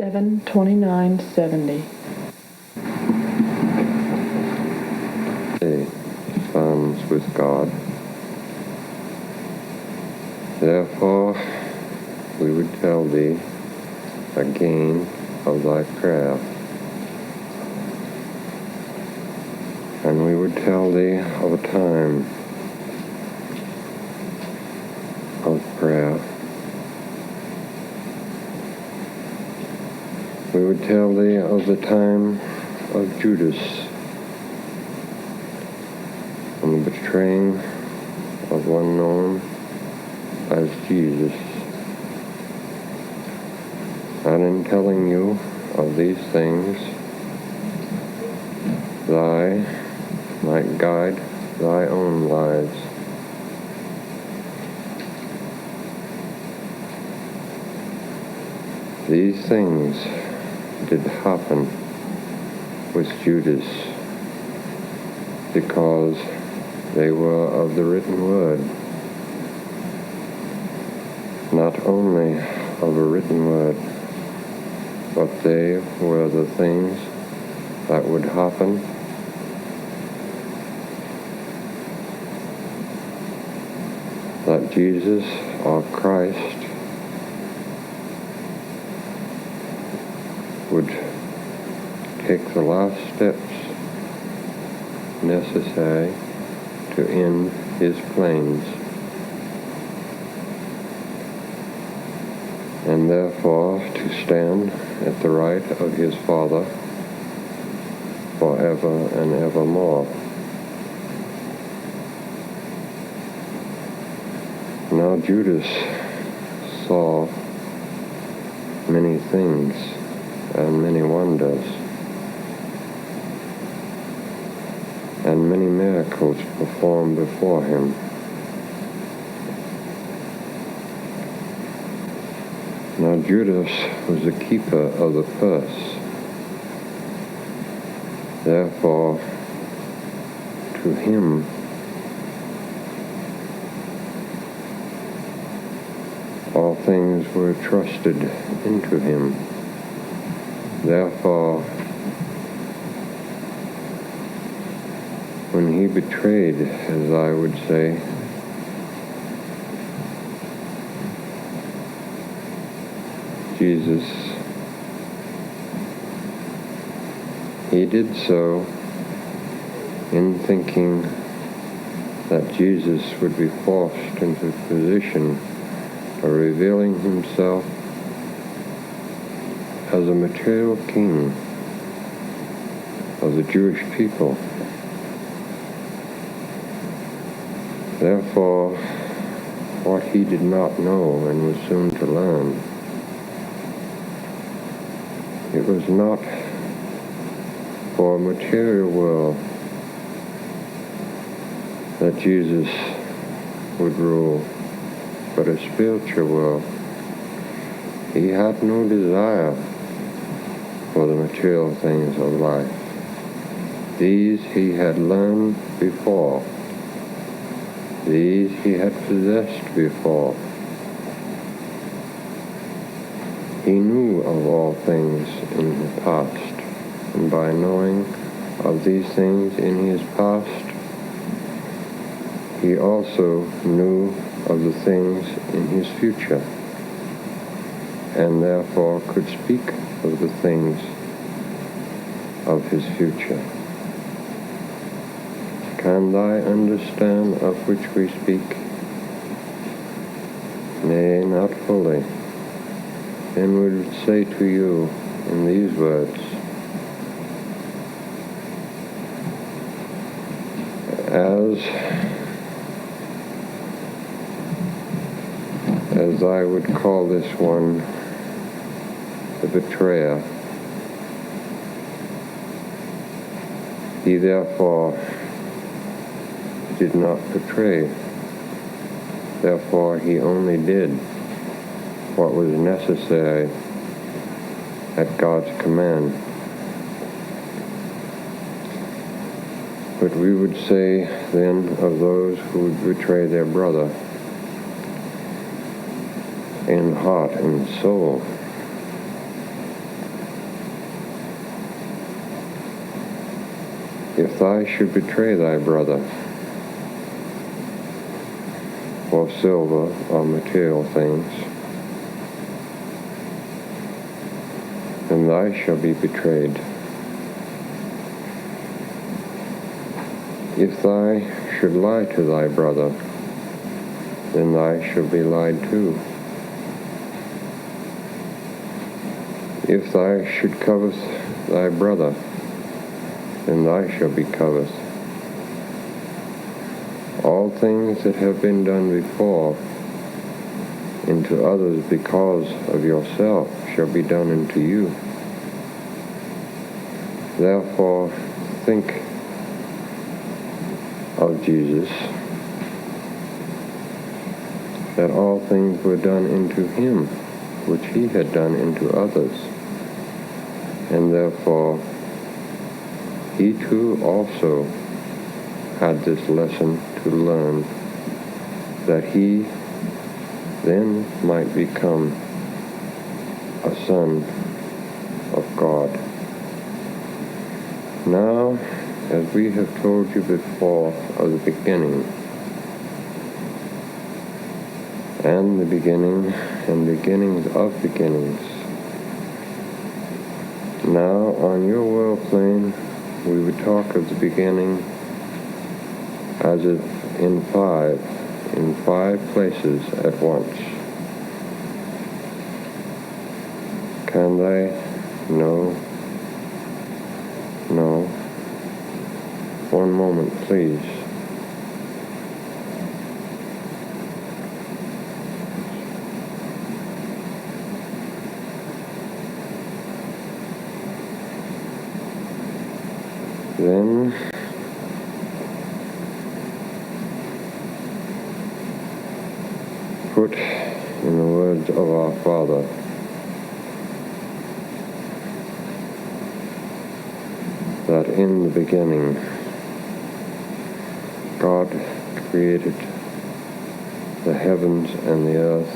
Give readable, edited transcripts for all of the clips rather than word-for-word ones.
7:29:70. Sons with God. Therefore, we would tell thee again of thy prayer, and we would tell thee of a time of prayer. We would tell thee of the time of Judas and the betraying of one known as Jesus. And in telling you of these things, thy might guide thy own lives. These things did happen with Judas because they were of the written word, not only of a written word, but they were the things that would happen that Jesus, or Christ, would take the last steps necessary to end his plans, and therefore to stand at the right of his Father forever and evermore. Now Judas saw many things and many wonders, and many miracles performed before him. Now Judas was the keeper of the purse. Therefore, to him all things were trusted into him. Therefore, when he betrayed, as I would say, Jesus, he did so in thinking that Jesus would be forced into the position of revealing himself as a material king of the Jewish people. Therefore, what he did not know and was soon to learn, it was not for a material world that Jesus would rule, but a spiritual world. He had no desire for the material things of life. These he had learned before. These he had possessed before. He knew of all things in the past, and by knowing of these things in his past, he also knew of the things in his future, and therefore could speak of the things of his future. Can thou understand of which we speak? Nay, not fully. Then we would say to you in these words, as I would call this one the betrayer, he therefore did not betray. Therefore, he only did what was necessary at God's command. But we would say then of those who would betray their brother in heart and soul, If thou should betray thy brother for silver or material things, then thou shalt be betrayed. If thou should lie to thy brother, then thou shalt be lied to. If thou should covet thy brother, then thou shalt be coveted. All things that have been done before into others because of yourself shall be done unto you. Therefore, think of Jesus, that all things were done into him, which he had done into others. And therefore, he too also had this lesson to learn, that he then might become a son of God. Now, as we have told you before of the beginning, and the beginning and beginnings of beginnings, now on your world plane we would talk of the beginning as if in five places at once. Can they? No. No. One moment, please. Then put in the words of our Father, that in the beginning God created the heavens and the earth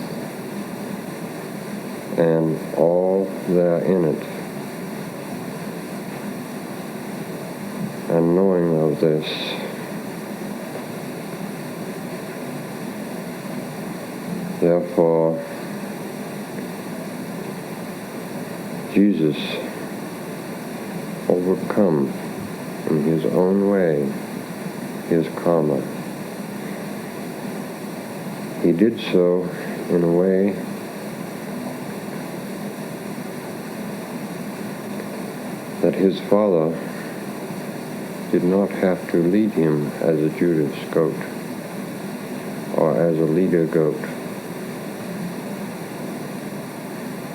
and all there in it. And knowing of this, therefore, Jesus overcome in his own way his karma. He did so in a way that his Father did not have to lead him as a Judas goat or as a leader goat.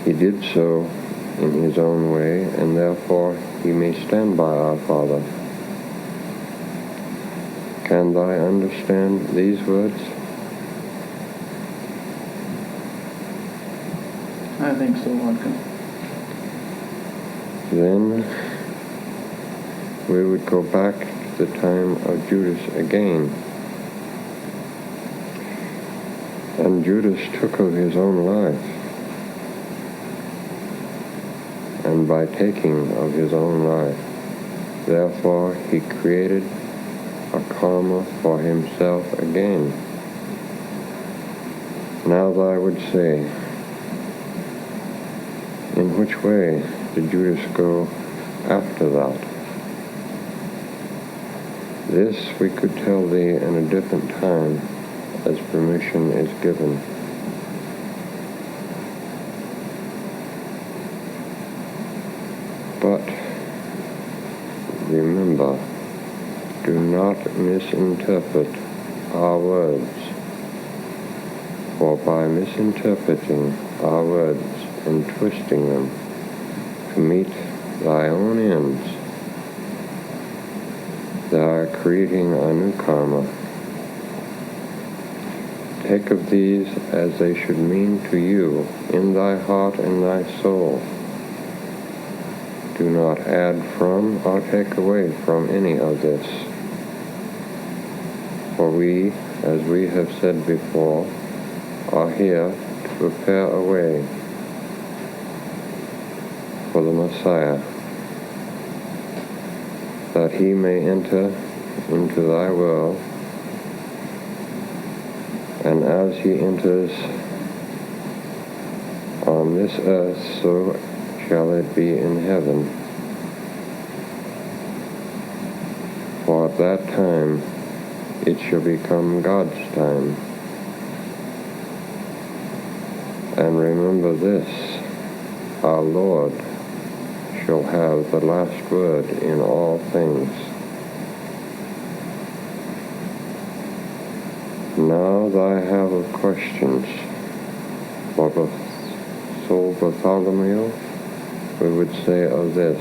He did so in his own way, and therefore he may stand by our Father. Can thou understand these words? I think so, Vodka. Then we would go back to the time of Judas again. And Judas took of his own life. And by taking of his own life, therefore he created a karma for himself again. Now thou would say, in which way did Judas go after that? This we could tell thee in a different time, as permission is given. But remember, do not misinterpret our words, for by misinterpreting our words and twisting them to meet thy own ends, thou art creating a new karma. Take of these as they should mean to you in thy heart and thy soul. Do not add from or take away from any of this. For we, as we have said before, are here to prepare a way for the Messiah. that he may enter into thy will, and as he enters on this earth, so shall it be in heaven. For at that time it shall become God's time. And remember this, our Lord shall have the last word in all things. Now I have of questions for Soul Bartholomew. We would say of this: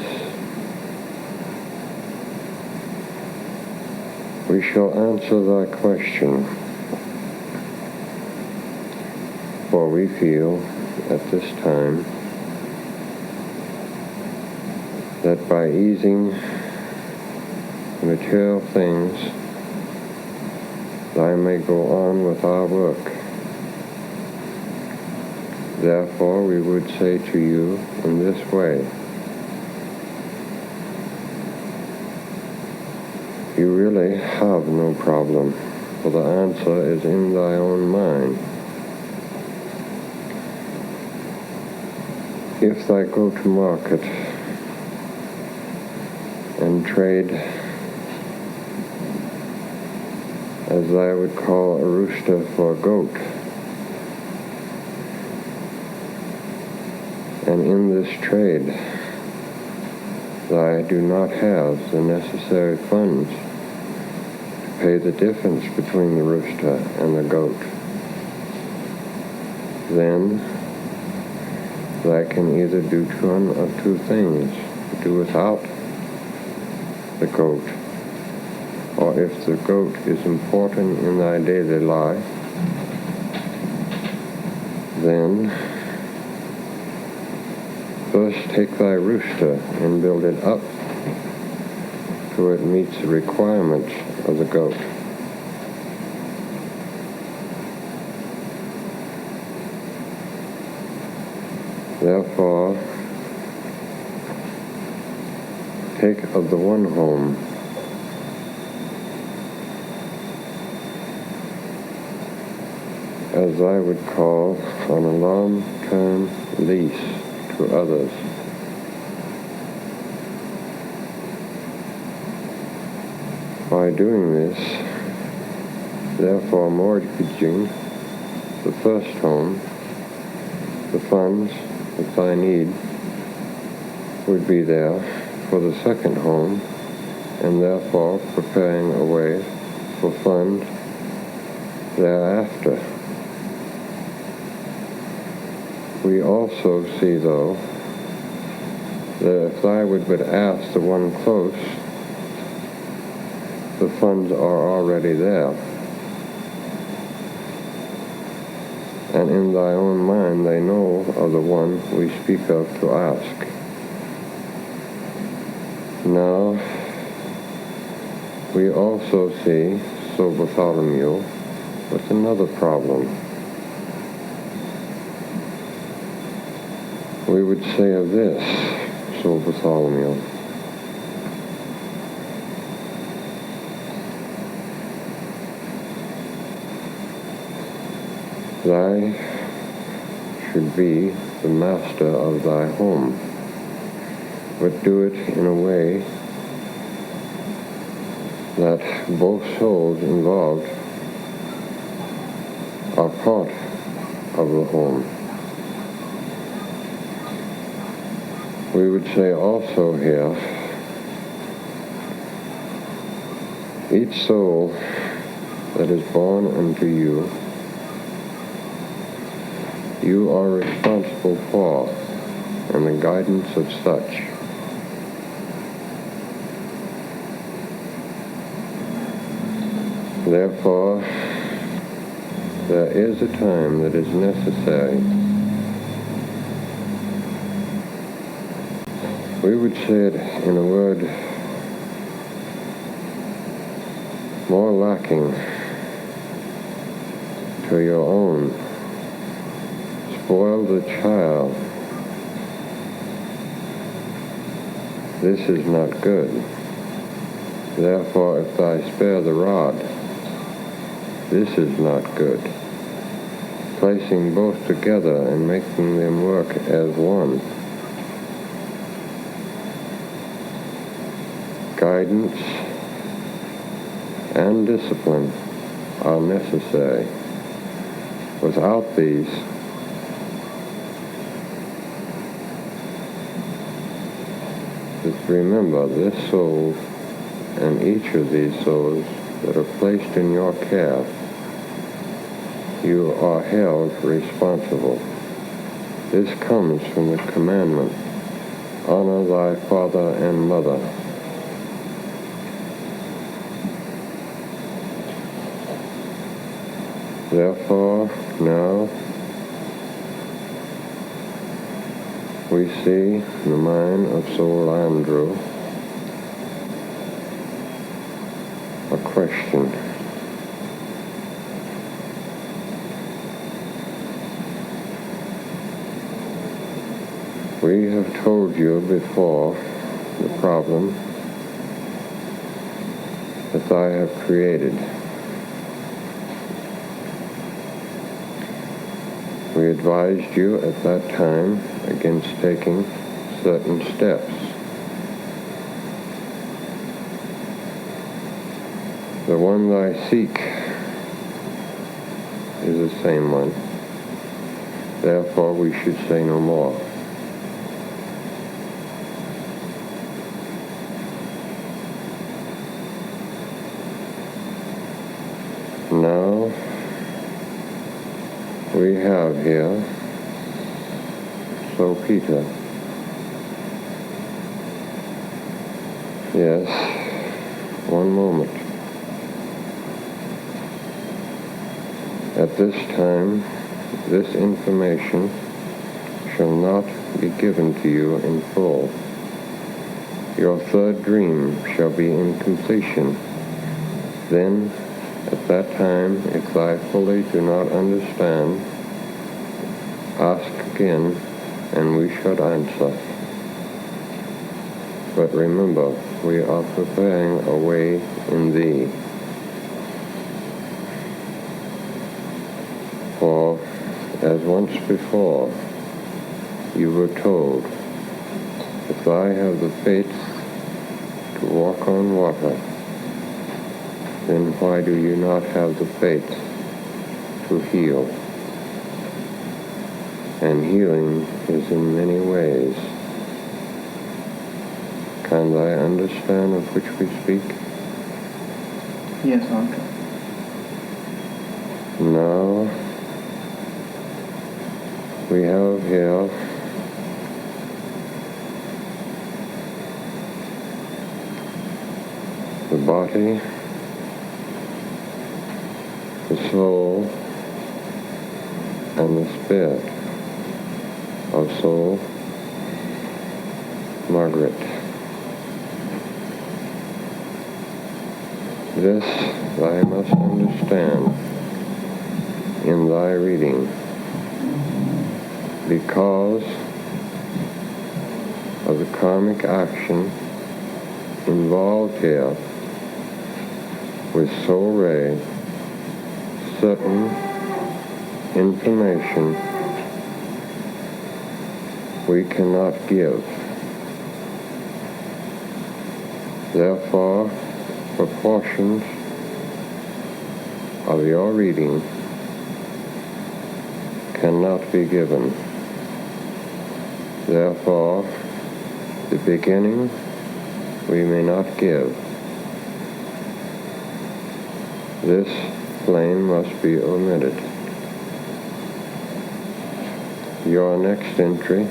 we shall answer thy question, for we feel at this time that by easing material things, thy may go on with our work. Therefore, we would say to you in this way: you really have no problem, for the answer is in thy own mind. If thou go to market and trade, as I would call a rooster for a goat, and in this trade thou do not have the necessary funds to pay the difference between the rooster and the goat, then thou can either do one of two things: do without the goat, or if the goat is important in thy daily life, then first take thy rooster and build it up so it meets the requirements of the goat. Therefore, take of the one home as I would call on a long-term lease to others. By doing this, therefore mortgaging the first home, the funds that I need would be there for the second home, and therefore preparing a way for funds thereafter. We also see, though, that if I would but ask the one close, the funds are already there. And in thy own mind they know of the one we speak of to ask. Now, we also see Soul Bartholomew with another problem. We would say of this, Soul Bartholomew: thou should be the master of thy home, but do it in a way that both souls involved are part of the home. We would say also here, each soul that is born unto you, you are responsible for, and the guidance of such. Therefore, there is a time that is necessary. We would say it in a word more lacking to your own. Spoil the child. This is not good. Therefore, if thou spare the rod, this is not good. Placing both together and making them work as one. Guidance and discipline are necessary. Without these, remember, this soul and each of these souls that are placed in your care, you are held responsible. This comes from the commandment, honor thy father and mother. Therefore, now, we see the mind of Soul Andrew a question. We have told you before the problem that I have created. We advised you at that time against taking certain steps. The one I seek is the same one. Therefore, we should say no more. Now, we have here, so Peter, yes, one moment. At this time, this information shall not be given to you in full. Your third dream shall be in completion. Then, at that time, if I fully do not understand, ask again, and we shall answer. But remember, we are preparing a way in thee. For, as once before, you were told, if I have the faith to walk on water, then why do you not have the faith to heal? And healing is in many ways. Can I understand of which we speak? Yes, Uncle. Now, we have here the body, the soul, and the spirit of Soul Margaret. This thou must understand in thy reading, because of the karmic action involved here with Soul Ray. Certain information we cannot give. Therefore, proportions of your reading cannot be given. Therefore, the beginning we may not give. This plane must be omitted. Your next entry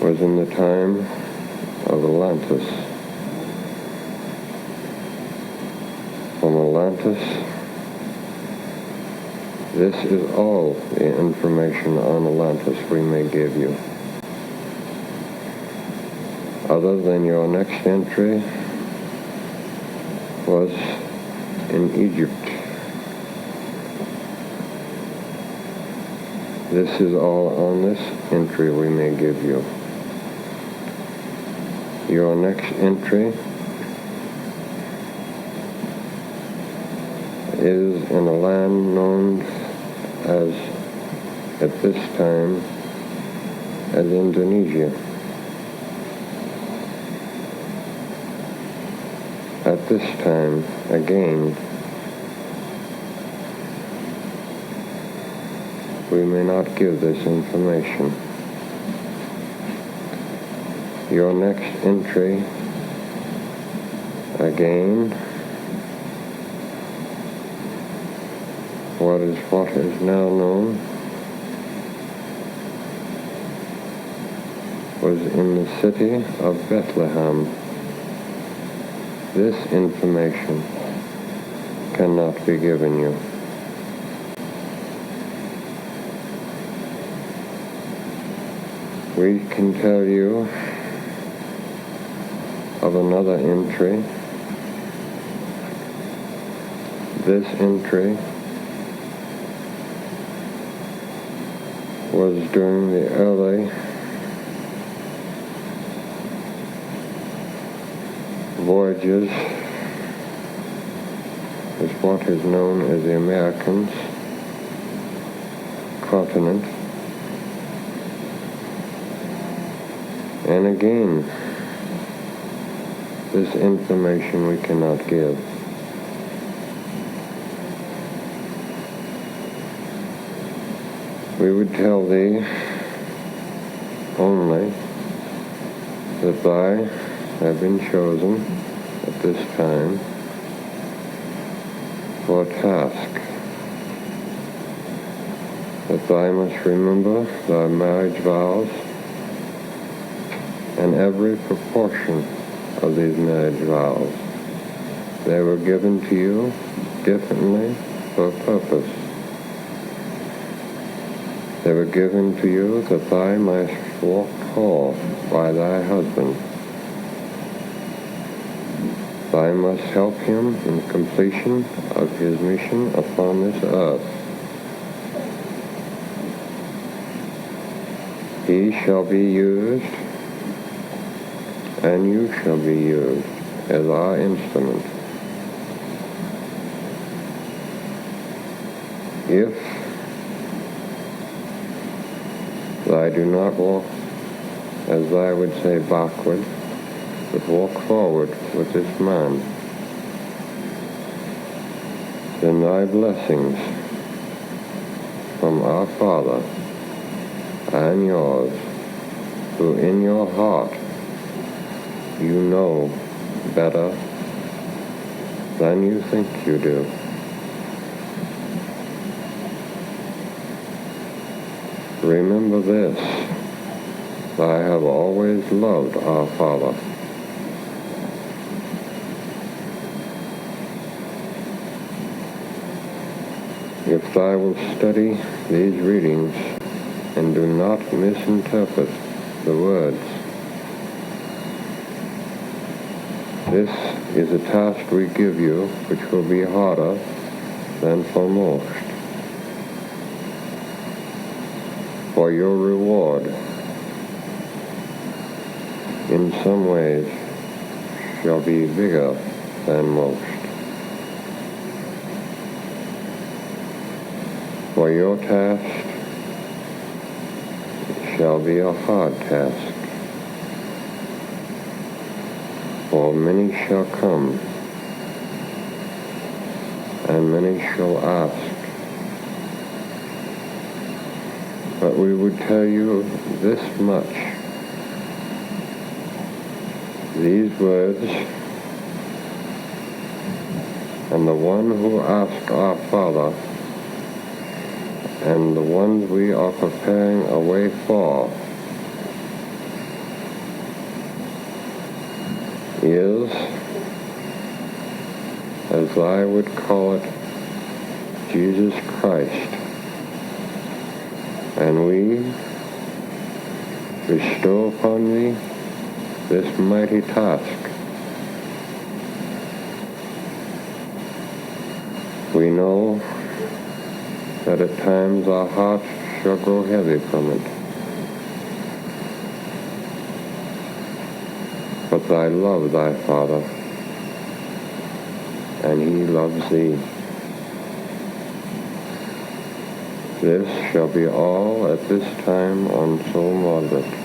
was in the time of Atlantis. From Atlantis, this is all the information on Atlantis we may give you. Other than your next entry was in Egypt. This is all on this entry we may give you. Your next entry is in a land known as, at this time, as Indonesia. At this time, again, we may not give this information. Your next entry, again, what is now known, was in the city of Bethlehem. This information cannot be given you. We can tell you of another entry. This entry was during the early voyages, is what is known as the Americans continent. And again, this information we cannot give. We would tell thee only that thy have been chosen at this time for a task, that thou must remember thy marriage vows and every proportion of these marriage vows. They were given to you differently for a purpose. They were given to you that thou mightst walk tall by thy husband. Thou must help him in the completion of his mission upon this earth. He shall be used, and you shall be used as our instrument. If thou do not walk, as I would say, backward, but walk forward with this man, then thy blessings from our Father and yours, who in your heart you know better than you think you do. Remember this, I have always loved our Father. If thou wilt study these readings and do not misinterpret the words, this is a task we give you which will be harder than for most. For your reward in some ways shall be bigger than most. For your task shall be a hard task. For many shall come, and many shall ask. But we would tell you this much. These words, and the one who asked our Father, and the ones we are preparing a way for, is, as I would call it, Jesus Christ. And we bestow upon thee this mighty task. We know that at times our hearts shall grow heavy from it. but I love thy Father, and he loves thee. This shall be all at this time until Margaret.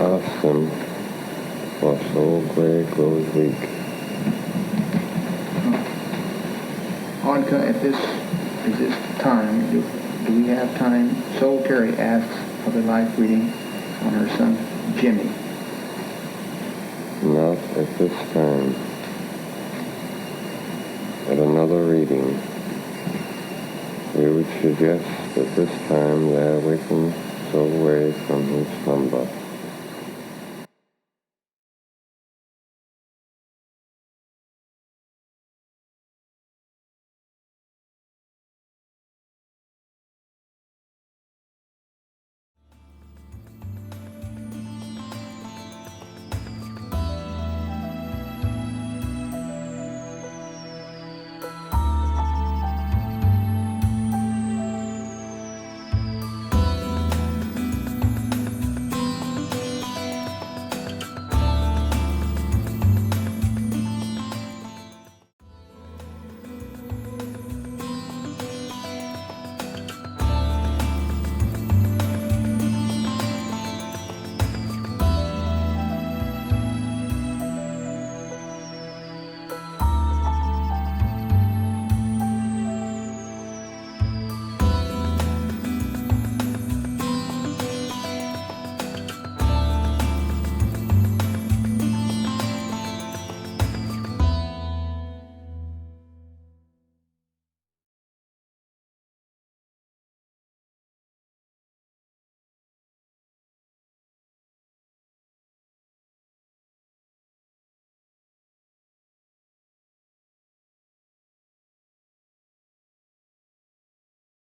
Ask them, for so great grows weak. Anka, at this time, do we have time? Soul Terry asks for the life reading on her son Jimmy. Not at this time. At another reading, we would suggest at this time that we can go away from his slumber.